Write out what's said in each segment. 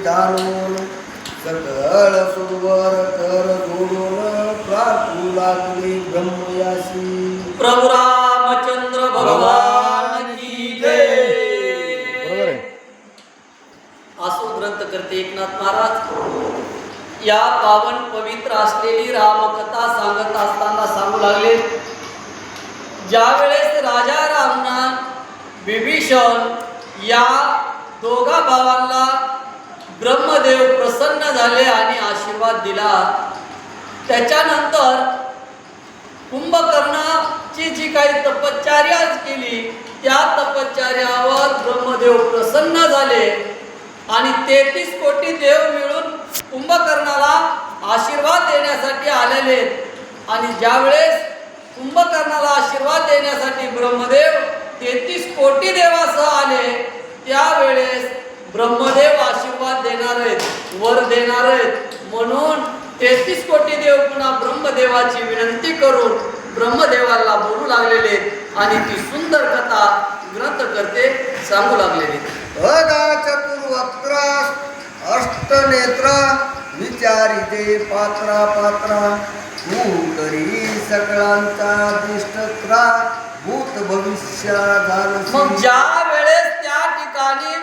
जाणून सकळ सुरवर कर जोडून प्रार्थू लागले ब्रह्मयासी. प्रभु रामचंद्र भगवान की जय. बरोबर आहे. आसो ग्रंथकर्ते एकनाथ महाराज या पावन पवित्र असलेली रामकथा सांगत असताना सांगू लागले, ज्या वेळेस राजा रामना विभीषण या दोघा भावांना ब्रह्मदेव प्रसन्न झाले आणि आशीर्वाद दिला. त्याच्यानंतर कुंभकर्णाची जी काही तपश्चर्या केली त्या तपश्चर्यावर ब्रह्मदेव प्रसन्न झाले आणि 33 कोटी देव मिळून कुंभकर्णाला आशीर्वाद देण्यासाठी आलेले. आणि ज्यावेळेस कुंभकर्णाला आशीर्वाद देण्यासाठी ब्रह्मदेव 33 कोटी देवासह आले, त्यावेळेस ब्रह्मदेव आशीर्वाद देणार आहेत, वर देणार आहेत. म्हणून 33 कोटी देव पुन्हा ब्रह्मदेवाची विनंती करून ब्रह्मदेवाला बोलू लागलेले आणि ती सुंदर कथा ग्रंथकर्ते सांगू लागलेले. अगा चतुर्वक्त्रा अष्टनेत्रा विचारिते पात्रा पात्रा तू तरी सकळांचा दिष्टत्रा भूत भविष्य झालसी. मग ज्या वेळेस त्या ठिकाणी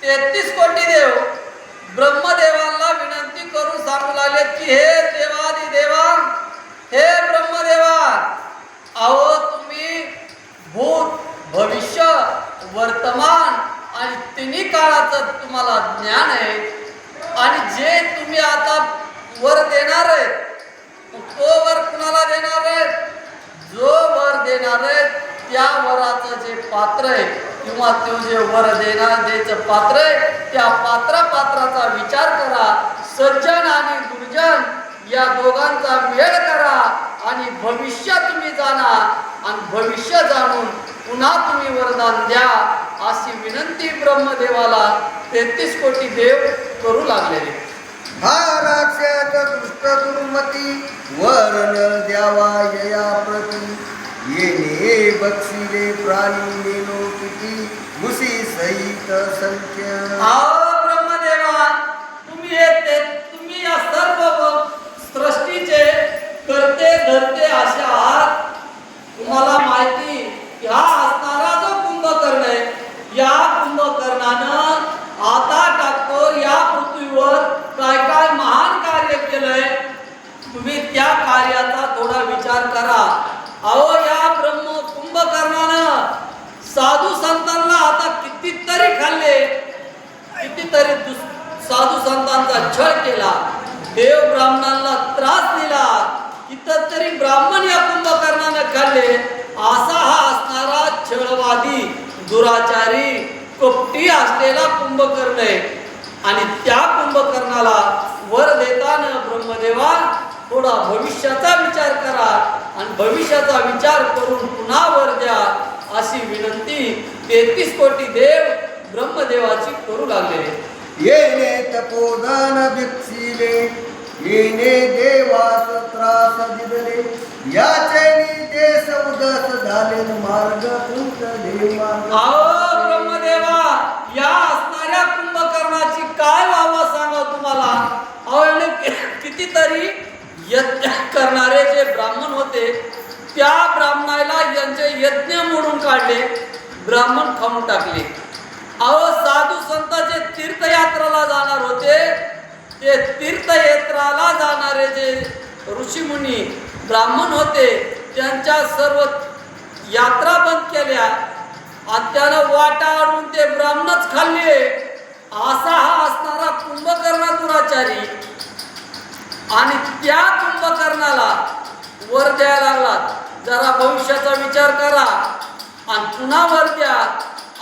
33 कोटी देव ब्रह्मदेवाला विनंती करून सांगू लागले की हे देवादी देवा, हे ब्रह्मदेवा, अहो तुम्ही भूत भविष्य वर्तमान आणि तिन्ही काळाचं तुम्हाला ज्ञान आहे आणि जे तुम्ही आता वर देणार आहे तो वर कुणाला देणार आहे? जो वर देणार आहे त्या वराचं जे पात्र आहे किंवा तो जे वर द्यायचं पात्र आहे त्या पात्राचा विचार करा. सज्जन आणि दुर्जन या दोघांचा मेळ करा आणि भविष्य तुम्ही जाणा आणि भविष्य जाणून पुन्हा तुम्ही वरदान द्या अशी विनंती ब्रह्मदेवाला 33 कोटी देव करू लागलेले. हा राक्षस दुष्ट दुर्मती वरण द्यावा यया प्रती येणे बक्षिले प्राणी नेनो किती मुसी सहित संख्या. ब्रह्मदेवा, तुम्ही या सर्व सृष्टीचे करते धरते असे आहात. तुम्हाला माहिती हा असणारा जो कुंभकर्ण आहे, या कुंभकर्णानं आता टाकतो या पृथ्वीवर काय काय महान कार्य केलंय. तुम्ही त्या कार्याचा थोडा विचार करा. अहो या कुंभकर्णानं साधू संतांना आता कितीतरी खाल्ले, कितीतरी साधू संतांचा छळ केला, देव ब्राह्मणांना त्रास दिला, कितीतरी ब्राह्मण या कुंभकर्णानं खाल्ले. असा हा असणारा छळवादी दुराचारी कपटी असलेला कुंभकर्ण आहे. आणि त्या कुंभकर्णाला वर देताना ब्रह्मदेवा थोडा भविष्याचा विचार करा आणि भविष्याचा विचार करून पुन्हा वर द्या अशी विनंती 33 कोटी देव ब्रह्मदेवाची करू लागलेले. येणे तपोदान भिक्षिले येणे देवास त्रास दिले याचे देश उदस झाले मार्ग तुंतले मार्ग. ब्रह्मदेवा, या असणाऱ्या कुंभकर्णाची काय व्हावं सांगा तुम्हाला. कितीतरी यज्ञ करणारे जे ब्राह्मण होते त्या ब्राह्मणाला यांचे यज्ञ मोडून काढले, ब्राह्मण खाऊन टाकले. साधू संत जे तीर्थयात्राला जाणार होते ते तीर्थयात्राला जाणारे जे ऋषीमुनी ब्राह्मण होते त्यांच्या सर्व यात्रा बंद केल्या आणि त्यानं वाटाळून ते ब्राह्मणच खाल्ले. असा हा असणारा कुंभकर्ण दुराचारी आणि त्या कुंभकर्णाला वर द्यायला लागला. जरा भविष्याचा विचार करा आणि पुन्हा वर द्या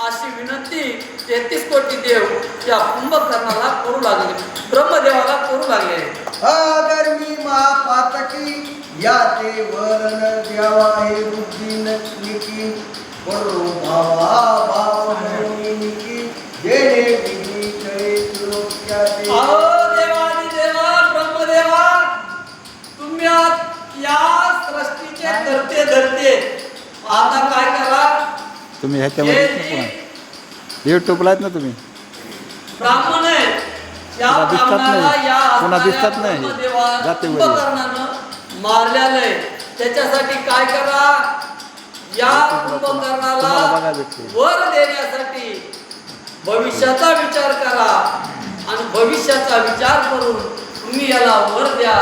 अशी विनंती 33 कोटी देव त्या कुंभकर्णाला करू लागले, ब्रह्मदेवाला करू लागले. अधर्मी महापातकी याचे वरण द्यावा हे बुद्धी नकी करो भावा भाव निकी जेणे विधी करे लोक्याचे. देवादी देवा ब्रह्मदेवा, तुम्ही या सृष्टीचे धरते धरते आता काय करा. तुम्ही ह्याच्यामध्ये युट्यूबला आहेत ना तुम्ही, ब्राह्मण आहे या पुन्हा दिसतात ब्राह्मणाला नाही. या पुन्हा दिसतात असणाऱ्या नाही. ब्रह्मदेवा जाते वेळी. कुंभकर्णानं मारलेलं आहे. त्याच्यासाठी काय करा, या तुम्हाला कुंभकर्णाला बघायला भेटते. वर देण्यासाठी भविष्याचा विचार करा आणि भविष्याचा विचार करून तुम्ही याला वर द्या.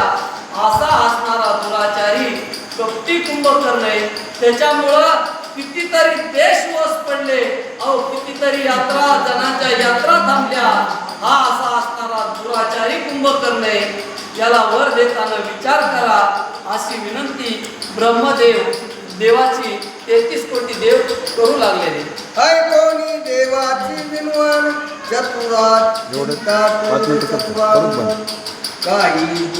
असा असणारा दुराचारी कपटी कुंभकर्ण आहे. त्याच्यामुळं कितीतरी देश वस पडले, अहो कितीतरी यात्रा जणांच्या यात्रा थांबल्या. हा असा असणारा दुराचारी कुंभकर्ण आहे. याला वर देताना विचार करा अशी विनंती ब्रह्मदेव देवाची 33 कोटी देव करू लागलेले. ऐकोनी देवाची विनवण चतुरात एवढं चिंता 5 मिनिटं करतो. चतुरावन परत बंद. काही